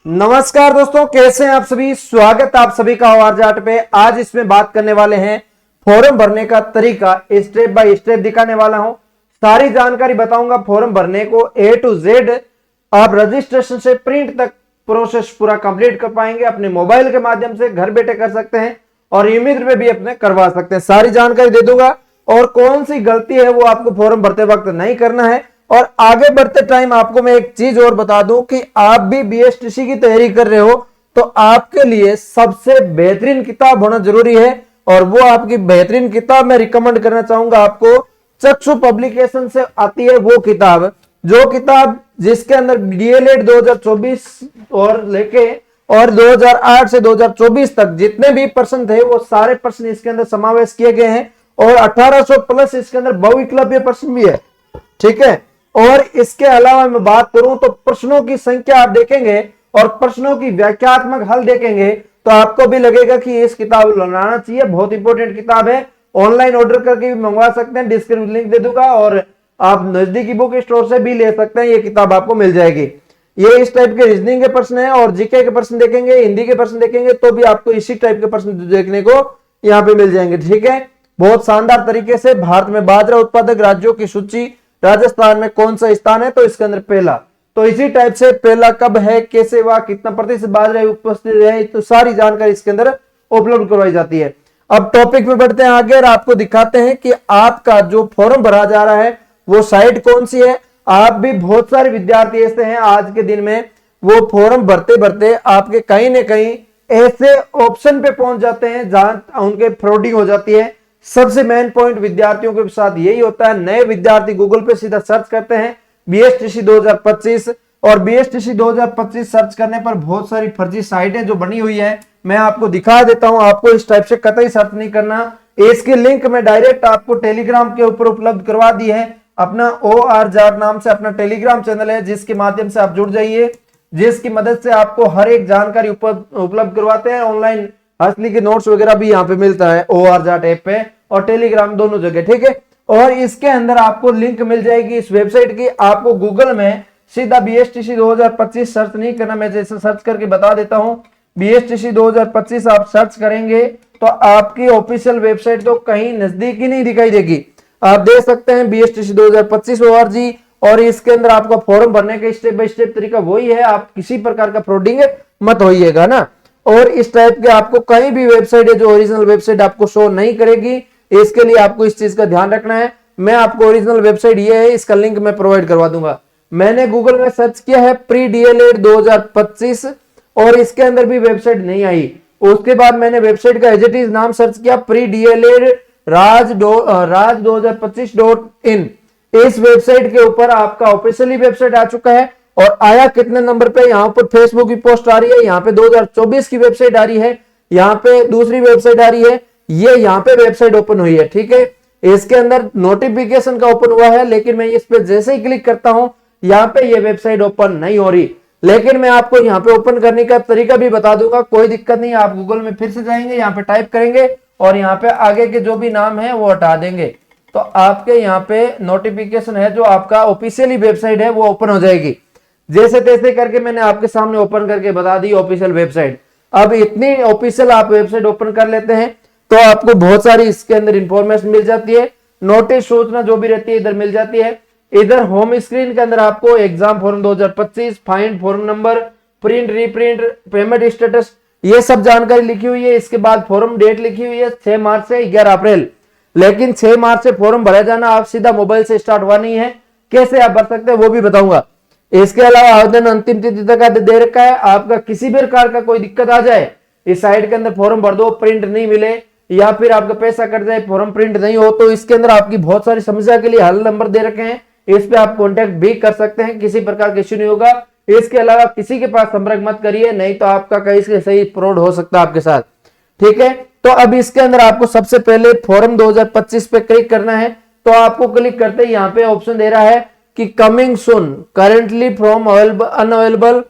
नमस्कार दोस्तों, कैसे हैं आप सभी। स्वागत आप सभी का OR जाट पे। आज इसमें बात करने वाले हैं फॉर्म भरने का तरीका, स्टेप बाय स्टेप दिखाने वाला हूं। सारी जानकारी बताऊंगा फॉर्म भरने को A to Z। आप रजिस्ट्रेशन से प्रिंट तक प्रोसेस पूरा कंप्लीट कर पाएंगे। अपने मोबाइल के माध्यम से घर बैठे कर सकते हैं और ई-मित्र में भी अपने करवा सकते हैं। सारी जानकारी दे दूंगा और कौन सी गलती है वो आपको फॉर्म भरते वक्त नहीं करना है। और आगे बढ़ते टाइम आपको मैं एक चीज और बता दूं कि आप भी BSTC की तैयारी कर रहे हो तो आपके लिए सबसे बेहतरीन किताब होना जरूरी है। और वो आपकी बेहतरीन किताब मैं रिकमेंड करना चाहूंगा आपको, चक्षु पब्लिकेशन से आती है वो किताब, जो किताब जिसके अंदर DLED 2024 और लेके और 2008 से 2024 तक जितने भी प्रश्न थे वो सारे प्रश्न इसके अंदर समावेश किए गए हैं। और 1800 प्लस इसके अंदर बहुविकल्पीय प्रश्न भी है, ठीक है। और इसके अलावा मैं बात करूं तो प्रश्नों की संख्या आप देखेंगे और प्रश्नों की व्याख्यात्मक हल देखेंगे तो आपको भी लगेगा कि इस किताब लाना चाहिए। बहुत इंपॉर्टेंट किताब है। ऑनलाइन ऑर्डर करके भी मंगवा सकते हैं, डिस्क्रिप्शन लिंक दे दूंगा और आप नजदीकी बुक स्टोर से भी ले सकते हैं। ये किताब आपको मिल जाएगी। ये इस टाइप के रीजनिंग के प्रश्न है और जीके के प्रश्न देखेंगे, हिंदी के प्रश्न देखेंगे तो भी आपको इसी टाइप के प्रश्न देखने को यहाँ पे मिल जाएंगे, ठीक है। बहुत शानदार तरीके से भारत में बाजरा उत्पादक राज्यों की सूची, राजस्थान में कौन सा स्थान है तो इसके अंदर पहला। तो इसी टाइप से पहला कब है, कैसे हुआ, कितना प्रतिशत बाजरा उपस्थित है, तो सारी जानकारी इसके अंदर उपलब्ध करवाई जाती है। अब टॉपिक में बढ़ते हैं आगे और आपको दिखाते हैं कि आपका जो फॉर्म भरा जा रहा है वो साइट कौन सी है। आप भी बहुत सारे विद्यार्थी ऐसे हैं आज के दिन में वो फॉर्म भरते भरते आपके कहीं ना कहीं ऐसे ऑप्शन पे पहुंच जाते हैं जहां उनके फ्रॉडिंग हो जाती है। सबसे मेन पॉइंट विद्यार्थियों के साथ यही होता है, नए विद्यार्थी गूगल पे सीधा सर्च करते हैं BSTC 2025 और BSTC 2025 सर्च करने पर बहुत सारी फर्जी साइटें जो बनी हुई है मैं आपको दिखा देता हूं। आपको इस टाइप से कतई सर्च नहीं करना। इसके लिंक में डायरेक्ट आपको टेलीग्राम के ऊपर उपलब्ध करवा दी है। अपना OR जाट नाम से अपना टेलीग्राम चैनल है जिसके माध्यम से आप जुड़ जाइए, जिसकी मदद से आपको हर एक जानकारी उपलब्ध करवाते हैं। ऑनलाइन असली के नोट्स वगैरह भी यहाँ पे मिलता है OR जाट ऐप पे और टेलीग्राम दोनों जगह, ठीक है। और इसके अंदर आपको लिंक मिल जाएगी इस वेबसाइट की। आपको गूगल में सीधा BSTC 2025 सर्च नहीं करना, मैं जैसे सर्च करके बता देता हूं। BSTC 2025 आप सर्च करेंगे तो आपकी ऑफिशियल वेबसाइट तो कहीं नजदीक ही नहीं दिखाई देगी। आप देख सकते हैं BSTC 2025 ORG और इसके अंदर आपका फॉर्म भरने का स्टेप बाय स्टेप तरीका वही है। आप किसी प्रकार का फ्रॉडिंग मत होइएगा ना। और इस टाइप के आपको कहीं भी वेबसाइट है जो ओरिजिनल वेबसाइट आपको शो नहीं करेगी। इसके लिए आपको इस चीज का ध्यान रखना है। मैं आपको ओरिजिनल वेबसाइट ये है, इसका लिंक मैं प्रोवाइड करवा दूंगा। मैंने गूगल में सर्च किया है प्री DLED 2025 और इसके अंदर भी वेबसाइट नहीं आई। उसके बाद मैंने वेबसाइट का एज इट इज नाम सर्च किया प्री DLED राज 2025.in। इस वेबसाइट के ऊपर आपका ऑफिशियली वेबसाइट आ चुका है। और आया कितने नंबर पे, यहाँ पर फेसबुक की पोस्ट आ रही है, यहाँ पे 2024 की वेबसाइट आ रही है, यहाँ पे दूसरी वेबसाइट आ रही है, ये यहाँ पे वेबसाइट ओपन हुई है, ठीक है। इसके अंदर नोटिफिकेशन का ओपन हुआ है लेकिन मैं इस पे जैसे ही क्लिक करता हूं यहाँ पे ये वेबसाइट ओपन नहीं हो रही। लेकिन मैं आपको यहाँ पे ओपन करने का तरीका भी बता दूंगा, कोई दिक्कत नहीं। आप गूगल में फिर से जाएंगे, यहाँ पे टाइप करेंगे और यहाँ पे आगे के जो भी नाम है वो हटा देंगे तो आपके यहाँ पे नोटिफिकेशन है जो आपका ऑफिशियली वेबसाइट है वो ओपन हो जाएगी। जैसे तैसे करके मैंने आपके सामने ओपन करके बता दी ऑफिशियल वेबसाइट। अब इतनी ऑफिशियल आप वेबसाइट ओपन कर लेते हैं तो आपको बहुत सारी इसके अंदर इंफॉर्मेशन मिल जाती है। नोटिस सूचना जो भी रहती है इधर मिल जाती है। इधर होम स्क्रीन के अंदर आपको exam form 2025, find form number, print reprint, payment status, ये सब जानकारी लिखी हुई है। इसके बाद फॉर्म डेट लिखी हुई है 6 मार्च से 11 अप्रैल। लेकिन 6 मार्च से फॉर्म भरा जाना आप सीधा मोबाइल से स्टार्ट हुआ नहीं है। कैसे आप भर सकते हैं वो भी बताऊंगा। इसके अलावा आवेदन अंतिम तिथि तक दे रखा है। आपका किसी भी प्रकार का कोई दिक्कत आ जाए, इस साइट के अंदर फॉर्म भर दो, प्रिंट नहीं मिले या फिर आपका पैसा कट जाए, फॉर्म प्रिंट नहीं हो, तो इसके अंदर आपकी बहुत सारी समस्या के लिए हल नंबर दे रखे हैं। इस पे आप कांटेक्ट भी कर सकते हैं, किसी प्रकार का इश्यू नहीं होगा। इसके अलावा किसी के पास संपर्क मत करिए, नहीं तो आपका कहीं से सही फ्रॉड हो सकता है आपके साथ, ठीक है। तो अब इसके अंदर आपको सबसे पहले फॉर्म 2025 पे क्लिक करना है। तो आपको क्लिक करते ही यहाँ पे ऑप्शन दे रहा है कि coming soon, currently from unavailable,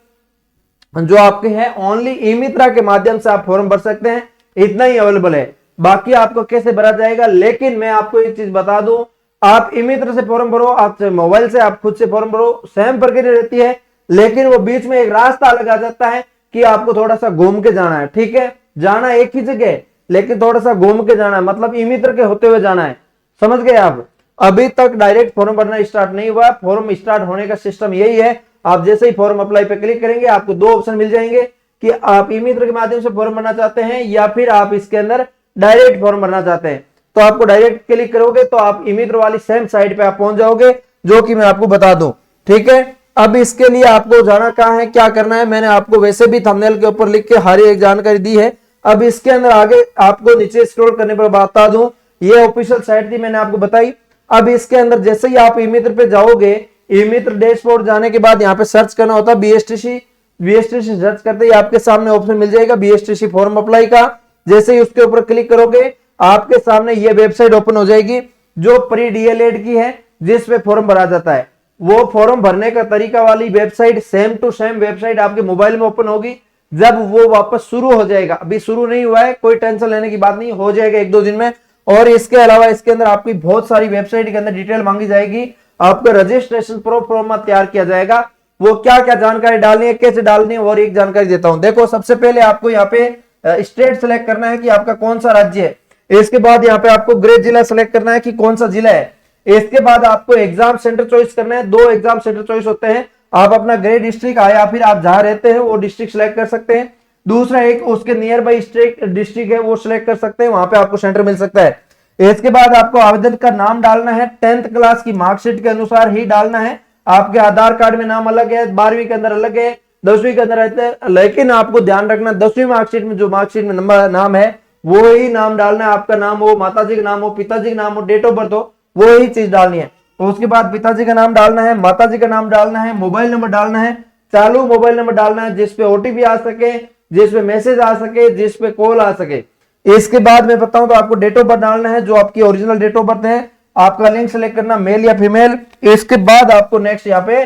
जो आपके है ओनली ई-मित्रा के माध्यम से आप फॉर्म भर सकते हैं, इतना ही अवेलेबल है। बाकी आपको कैसे भरा जाएगा, लेकिन मैं आपको एक चीज बता दूं, आप ई-मित्र से फॉर्म भरो, आप मोबाइल से आप खुद से फॉर्म भरो, सेम प्रक्रिया रहती है। लेकिन वो बीच में एक रास्ता लगा जाता है कि आपको थोड़ा सा घूम के जाना है, ठीक है, जाना एक ही जगह लेकिन थोड़ा सा घूम के जाना है, मतलब ई-मित्र के होते हुए जाना है, समझ गए आप। अभी तक डायरेक्ट फॉर्म भरना स्टार्ट नहीं हुआ, फॉर्म स्टार्ट होने का सिस्टम यही है। आप जैसे ही फॉर्म अप्लाई पे क्लिक करेंगे आपको दो ऑप्शन मिल जाएंगे कि आप ई-मित्र के माध्यम से फॉर्म भरना चाहते हैं या फिर आप इसके अंदर डायरेक्ट फॉर्म भरना चाहते हैं। तो आपको डायरेक्ट क्लिक करोगे तो आप ई-मित्र वाली सेम साइट पे आप पहुंच जाओगे, जो कि मैं आपको बता दूं, ठीक है। अब इसके लिए आपको जाना कहां है, क्या करना है, मैंने आपको वैसे भी थंबनेल के ऊपर लिख के हर एक जानकारी दी है। अब इसके अंदर आगे आपको नीचे स्क्रॉल करने पर बता दूं, ये ऑफिशियल साइट थी, मैंने आपको बताई। अब इसके अंदर जैसे ही आप ई-मित्र पे जाओगे, ई-मित्र डैशबोर्ड जाने के बाद यहाँ पे सर्च करना होता है बीएसटीसी। बीएसटीसी सर्च करते ही आपके सामने ऑप्शन मिल जाएगा बीएसटीसी फॉर्म अप्लाई का। जैसे ही उसके ऊपर क्लिक करोगे आपके सामने ये वेबसाइट ओपन हो जाएगी जो प्री डीएलएड की है, जिसपे फॉर्म भरा जाता है। वो फॉर्म भरने का तरीका वाली website same to same website आपके मोबाइल में ओपन होगी जब वो वापस शुरू हो जाएगा। अभी शुरू नहीं हुआ है, कोई टेंशन लेने की बात नहीं, हो जाएगा 1-2 दिन में। और इसके अलावा इसके अंदर आपकी बहुत सारी वेबसाइट के अंदर डिटेल मांगी जाएगी, आपका रजिस्ट्रेशन प्रो फॉर्म तैयार किया जाएगा। वो क्या क्या जानकारी डालनी है, कैसे डालनी है, और एक जानकारी देता हूं। देखो, सबसे पहले आपको यहाँ पे स्टेट सेलेक्ट करना है कि आपका कौन सा राज्य है। इसके बाद यहाँ पे आपको गृह जिला सेलेक्ट करना है कि कौन सा जिला है। इसके बाद आपको एग्जाम सेंटर चॉइस करना है, 2 एग्जाम सेंटर चॉइस होते हैं। आप अपना गृह डिस्ट्रिक्ट या फिर आप जहां रहते हैं वो डिस्ट्रिक्ट सेलेक्ट कर सकते हैं। दूसरा एक उसके नियर बाई डिस्ट्रिक्ट है वो सिलेक्ट कर सकते हैं, वहां पे आपको सेंटर मिल सकता है। इसके बाद आपको आवेदन का नाम डालना है, 10th क्लास की मार्कशीट के अनुसार ही डालना है। आपके आधार कार्ड में नाम अलग है, 12वीं के अंदर अलग है, 10वीं के अंदर रहते हैं, लेकिन आपको ध्यान रखना 10वीं मार्कशीट में जो मार्कशीट में नंबर नाम है वो ही नाम डालना है। आपका नाम हो, माताजी का नाम हो, पिताजी का नाम हो, डेट ऑफ बर्थ हो, वो ही चीज डालनी है। तो उसके बाद पिताजी का नाम डालना है, माताजी का नाम डालना है, मोबाइल नंबर डालना है, चालू मोबाइल नंबर डालना है जिसपे ओटीपी आ सके, जिसपे मैसेज आ सके, जिसपे कॉल आ सके। इसके बाद मैं बताऊं तो आपको डेट ऑफ बर्थ डालना है, जो आपकी ओरिजिनल डेट ऑफ बर्थ है। आपका लिंग सेलेक्ट करना मेल या फीमेल। इसके बाद आपको नेक्स्ट यहाँ पे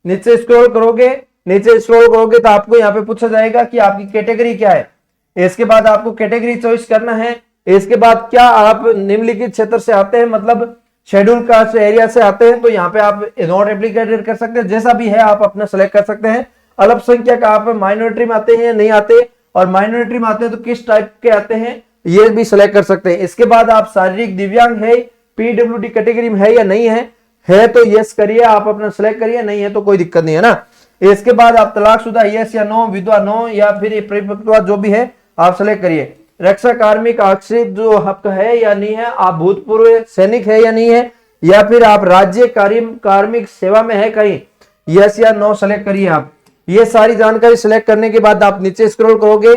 नीचे स्क्रॉल करोगे तो आपको यहाँ पे पूछा जाएगा कि आपकी कैटेगरी क्या है। इसके बाद आपको कैटेगरी चॉइस करना है। इसके बाद क्या आप निम्नलिखित क्षेत्र से आते हैं, मतलब शेड्यूल कास्ट एरिया से आते हैं, तो यहाँ पे आप नॉट एप्लीकेटेड कर सकते हैं, जैसा भी है आप अपना सेलेक्ट कर सकते हैं। अल्पसंख्यक आप माइनॉरिटी में आते हैं, नहीं आते, और माइनॉरिटी में आते हैं तो किस टाइप के आते हैं ये भी सिलेक्ट कर सकते हैं। इसके बाद आप शारीरिक दिव्यांग है, पीडब्ल्यूडी कैटेगरी में है या नहीं है तो यस करिए, आप अपना सिलेक्ट करिए, नहीं है तो कोई दिक्कत नहीं है ना। इसके बाद आप तलाकशुदा यस या नो, विधवा नो, या फिर परिपक्वता जो भी है आप सिलेक्ट करिए। रक्षा कार्मिक आश्रित जो हक है या नहीं है, आप भूतपूर्व सैनिक है या नहीं है, या फिर आप राज्य कार्मिक सेवा में है कहीं, यस या नो सेलेक्ट करिए आप। ये सारी जानकारी सिलेक्ट करने के बाद आप नीचे स्क्रॉल करोगे।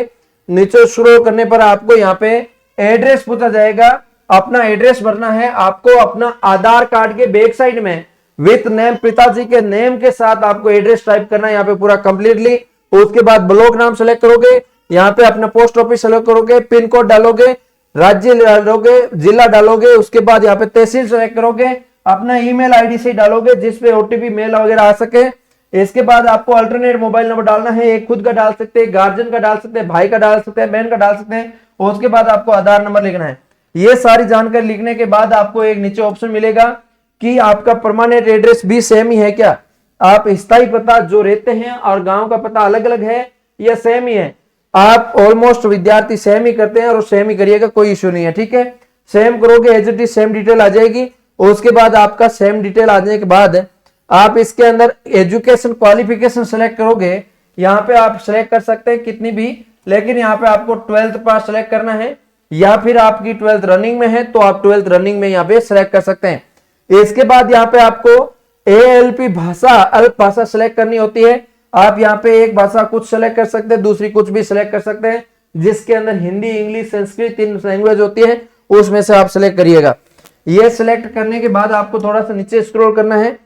नीचे स्क्रॉल करने पर आपको यहाँ पे एड्रेस पूछा जाएगा, अपना एड्रेस भरना है। आपको अपना आधार कार्ड के बैक साइड में विथ नेम, पिताजी के नेम के साथ आपको एड्रेस टाइप करना है यहाँ पे पूरा कंप्लीटली। उसके बाद ब्लॉक नाम सेलेक्ट करोगे, यहाँ पे अपना पोस्ट ऑफिस सेलेक्ट करोगे, पिन कोड डालोगे, राज्य डालोगे, जिला डालोगे। उसके बाद यहाँ पे तहसील सेलेक्ट करोगे, अपना ईमेल आईडी से डालोगे जिसपे ओटीपी मेल वगैरह आ सके। इसके बाद आपको अल्टरनेट मोबाइल नंबर डालना है, एक खुद का डाल सकते हैं, गार्जियन का डाल सकते हैं, भाई का डाल सकते हैं, बहन का डाल सकते हैं। और उसके बाद आपको आधार नंबर लिखना है। ये सारी जानकारी लिखने के बाद आपको एक नीचे ऑप्शन मिलेगा कि आपका परमानेंट एड्रेस भी सेम ही है क्या, आप स्थायी पता जो रहते हैं और गांव का पता अलग अलग है या सेम ही है। आप ऑलमोस्ट विद्यार्थी सेम ही करते हैं और सेम ही करिएगा, कोई इश्यू नहीं है, ठीक है। सेम करोगे as it is same detail आ जाएगी। उसके बाद आपका सेम डिटेल आ जाने के बाद आप इसके अंदर एजुकेशन क्वालिफिकेशन सेलेक्ट करोगे। यहाँ पे आप सेलेक्ट कर सकते हैं कितनी भी, लेकिन यहाँ पे आपको 12th पास सेलेक्ट करना है, या फिर आपकी 12th रनिंग में है तो आप 12th रनिंग में यहाँ पे सेलेक्ट कर सकते हैं। इसके बाद यहाँ पे आपको ALP भाषा, अल्प भाषा सेलेक्ट करनी होती है। आप यहाँ पे एक भाषा कुछ सेलेक्ट कर सकते हैं, दूसरी कुछ भी सेलेक्ट कर सकते हैं, जिसके अंदर हिंदी, इंग्लिश, संस्कृत 3 लैंग्वेज होती है, उसमें से आप सेलेक्ट करिएगा। ये सेलेक्ट करने के बाद आपको थोड़ा सा नीचे स्क्रॉल करना है।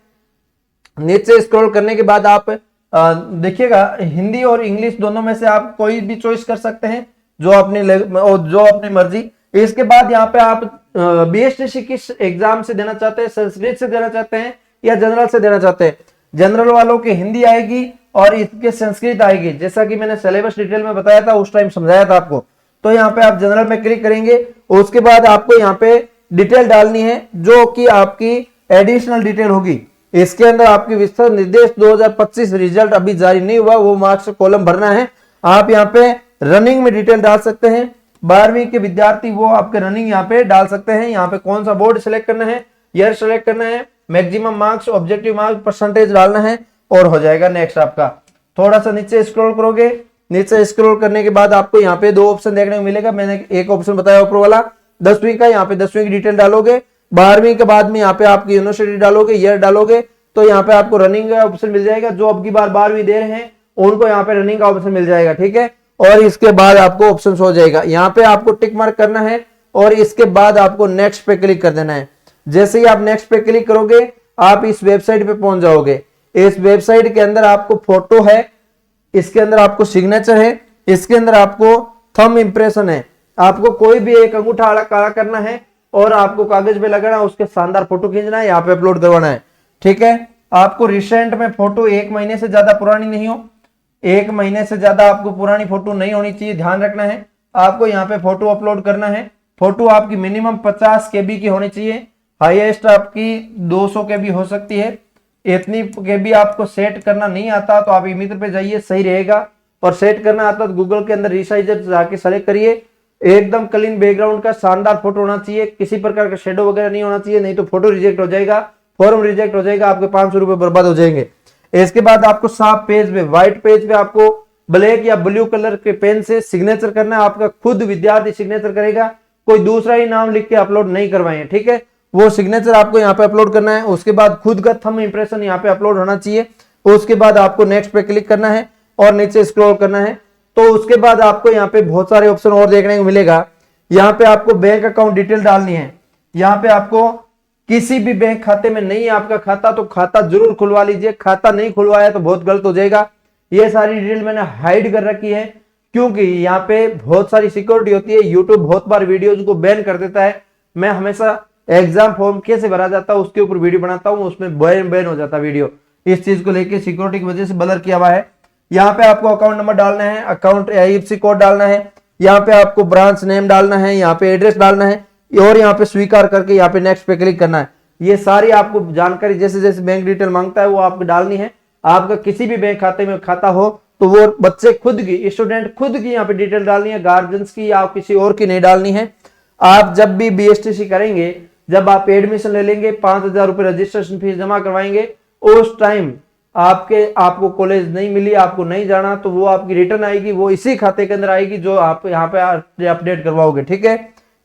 नीचे स्क्रॉल करने के बाद आप देखिएगा हिंदी और इंग्लिश दोनों में से आप कोई भी चॉइस कर सकते हैं, जो अपनी मर्जी। इसके बाद यहाँ पे आप BSTC किस एग्जाम से देना चाहते हैं, संस्कृत से देना चाहते हैं या जनरल से देना चाहते हैं। जनरल वालों की हिंदी आएगी और इसके संस्कृत आएगी, जैसा कि मैंने सिलेबस डिटेल में बताया था, उस टाइम समझाया था आपको। तो यहाँ पे आप जनरल में क्लिक करेंगे। उसके बाद आपको यहाँ पे डिटेल डालनी है जो कि आपकी एडिशनल डिटेल होगी। इसके अंदर आपकी विस्तृत निर्देश 2025 रिजल्ट अभी जारी नहीं हुआ, वो मार्क्स कॉलम भरना है। आप यहाँ पे रनिंग में डिटेल डाल सकते हैं। 12वीं के विद्यार्थी वो आपके रनिंग यहाँ पे डाल सकते हैं। यहाँ पे कौन सा बोर्ड सिलेक्ट करना है, ईयर सिलेक्ट करना है, maximum marks, objective marks, percentage डालना है और हो जाएगा नेक्स्ट आपका। थोड़ा सा नीचे स्क्रॉल करोगे, नीचे स्क्रॉल करने के बाद आपको यहाँ पे 2 ऑप्शन देखने को मिलेगा। मैंने एक ऑप्शन बताया ऊपर वाला 10वीं का, यहाँ पे 10वीं की डिटेल डालोगे। 12वीं के बाद में यहाँ पे आपकी यूनिवर्सिटी डालोगे, ईयर डालोगे, तो यहाँ पे आपको रनिंग का ऑप्शन मिल जाएगा। जो अब की बार 12वीं दे रहे हैं उनको यहाँ पे रनिंग का ऑप्शन मिल जाएगा, ठीक है। और इसके बाद आपको ऑप्शन हो जाएगा, यहाँ पे आपको टिक मार्क करना है और इसके बाद आपको नेक्स्ट पे क्लिक कर देना है। जैसे ही आप नेक्स्ट पे क्लिक करोगे आप इस वेबसाइट पे पहुंच जाओगे। इस वेबसाइट के अंदर आपको फोटो है, इसके अंदर आपको सिग्नेचर है, इसके अंदर आपको थंब इंप्रेशन है। आपको कोई भी एक अंगूठा काला करना है और आपको कागज पे लगाना है, उसके शानदार फोटो खींचना है, यहाँ पे अपलोड करवाना है, ठीक है। आपको रिसेंट में फोटो 1 महीने से ज्यादा पुरानी नहीं हो, 1 महीने से ज्यादा आपको पुरानी फोटो नहीं होनी चाहिए, ध्यान रखना है। आपको यहाँ पे फोटो अपलोड करना है। फोटो आपकी मिनिमम 50 KB की होनी चाहिए, हाईएस्ट आपकी 200 KB हो सकती है। इतनी KB आपको सेट करना नहीं आता तो आप इमित्र पे जाइए, सही रहेगा। और सेट करना आता तो गूगल के अंदर रिसाइजर जाके सेलेक्ट करिए। एकदम क्लीन बैकग्राउंड का शानदार फोटो होना चाहिए, किसी प्रकार का शेडो वगैरह नहीं होना चाहिए, नहीं तो फोटो रिजेक्ट हो जाएगा, फॉर्म रिजेक्ट हो जाएगा, आपके 500 रुपए बर्बाद हो जाएंगे। इसके बाद आपको साफ पेज पे, व्हाइट पेज पे आपको ब्लैक या ब्लू कलर के पेन से सिग्नेचर करना है। आपका खुद विद्यार्थी सिग्नेचर करेगा, कोई दूसरा ही नाम लिख के अपलोड नहीं करवाएं, ठीक है। वो सिग्नेचर आपको यहाँ पे अपलोड करना है। उसके बाद खुद का थंब इंप्रेशन यहाँ पे अपलोड होना चाहिए। उसके बाद आपको नेक्स्ट पे क्लिक करना है और नीचे स्क्रॉल करना है। तो उसके बाद आपको यहाँ पे बहुत सारे ऑप्शन और देखने को मिलेगा। यहाँ पे आपको बैंक अकाउंट डिटेल डालनी है। यहाँ पे आपको किसी भी बैंक खाते में नहीं है आपका खाता तो खाता जरूर खुलवा लीजिए, खाता नहीं खुलवाया तो बहुत गलत हो जाएगा। ये सारी डिटेल मैंने हाइड कर रखी है क्योंकि यहाँ पे बहुत सारी सिक्योरिटी होती है। यूट्यूब बहुत बार वीडियोज को बैन कर देता है। मैं हमेशा एग्जाम फॉर्म कैसे भरा जाता है उसके ऊपर वीडियो बनाता हूँ, उसमें बैन हो जाता वीडियो। इस चीज को लेके सिक्योरिटी की वजह से ब्लर किया हुआ है। यहाँ पे आपको अकाउंट नंबर डालना है, अकाउंट IFSC कोड डालना है, यहाँ पे आपको ब्रांच नेम डालना है, यहाँ पे एड्रेस डालना है और यहाँ पे स्वीकार करके यहाँ पे नेक्स्ट पे क्लिक करना है। ये सारी आपको जानकारी जैसे जैसे बैंक डिटेल मांगता है वो आपको डालनी है। आपका किसी भी बैंक खाते में खाता हो तो वो बच्चे खुद की, स्टूडेंट खुद की यहाँ पे डिटेल डालनी है, गार्जियंस की या किसी और की नहीं डालनी है। आप जब भी BSTC करेंगे, जब आप एडमिशन ले लेंगे, 5000 रुपए रजिस्ट्रेशन फीस जमा करवाएंगे, उस टाइम आपको कॉलेज नहीं मिली, आपको नहीं जाना, तो वो आपकी रिटर्न आएगी, वो इसी खाते के अंदर आएगी जो आप यहाँ पे अपडेट करवाओगे, ठीक है।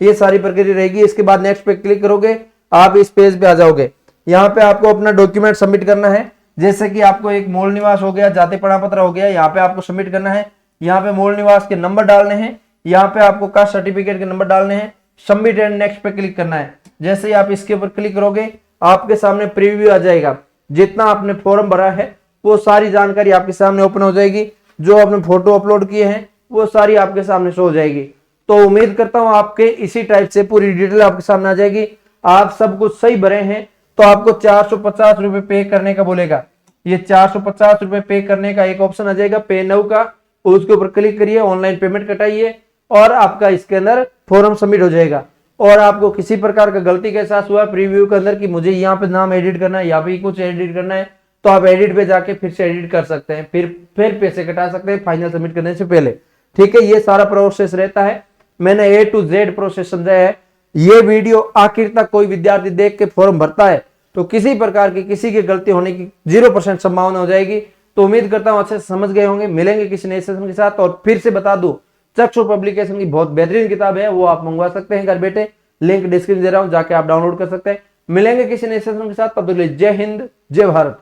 ये सारी प्रक्रिया रहेगी। इसके बाद नेक्स्ट पे क्लिक करोगे, आप इस पेज पे आ जाओगे। यहाँ पे आपको अपना डॉक्यूमेंट सबमिट करना है। जैसे कि आपको एक मूल निवास हो गया, जाति प्रमाण पत्र हो गया, यहाँ पे आपको सबमिट करना है। यहाँ पे मूल निवास के नंबर डालने हैं, यहाँ पे आपको कास्ट सर्टिफिकेट के नंबर डालने हैं, सबमिट एंड नेक्स्ट पे क्लिक करना है। जैसे ही आप इसके ऊपर क्लिक करोगे आपके सामने प्रीव्यू आ जाएगा। जितना आपने फॉर्म भरा है वो सारी जानकारी आपके सामने ओपन हो जाएगी। जो आपने फोटो अपलोड किए हैं वो सारी आपके सामने शो हो जाएगी। तो उम्मीद करता हूं आपके इसी टाइप से पूरी डिटेल आपके सामने आ जाएगी। आप सब कुछ सही भरे हैं तो आपको 450 रुपए पे करने का बोलेगा। ये 450 रुपए पे करने का एक ऑप्शन आ जाएगा पे नाउ का, उसके ऊपर क्लिक करिए, ऑनलाइन पेमेंट कटाइए और आपका इसके अंदर फॉर्म सबमिट हो जाएगा। और आपको किसी प्रकार का गलती का एहसास हुआ प्रीव्यू के अंदर कि मुझे यहाँ पे नाम एडिट करना है या फिर कुछ एडिट करना है, तो आप एडिट पे जाके फिर से एडिट कर सकते हैं, फिर पैसे कटा सकते हैं फाइनल सबमिट करने से पहले, ठीक है। ये सारा प्रोसेस रहता है, मैंने A to Z प्रोसेस समझाया है। ये वीडियो आखिर तक कोई विद्यार्थी देख के फॉर्म भरता है तो किसी प्रकार की किसी की गलती होने की 0% संभावना हो जाएगी। तो उम्मीद करता हूं अच्छे से समझ गए होंगे। मिलेंगे किसी नए सेशन के साथ। और फिर से बता दूं, चक्षु पब्लिकेशन की बहुत बेहतरीन किताब है, वो आप मंगवा सकते हैं घर बैठे, लिंक डिस्क्रिप्शन दे रहा हूं, जाके आप डाउनलोड कर सकते हैं। मिलेंगे किसी नए सेशन के साथ, तब तक के लिए जय हिंद, जय भारत।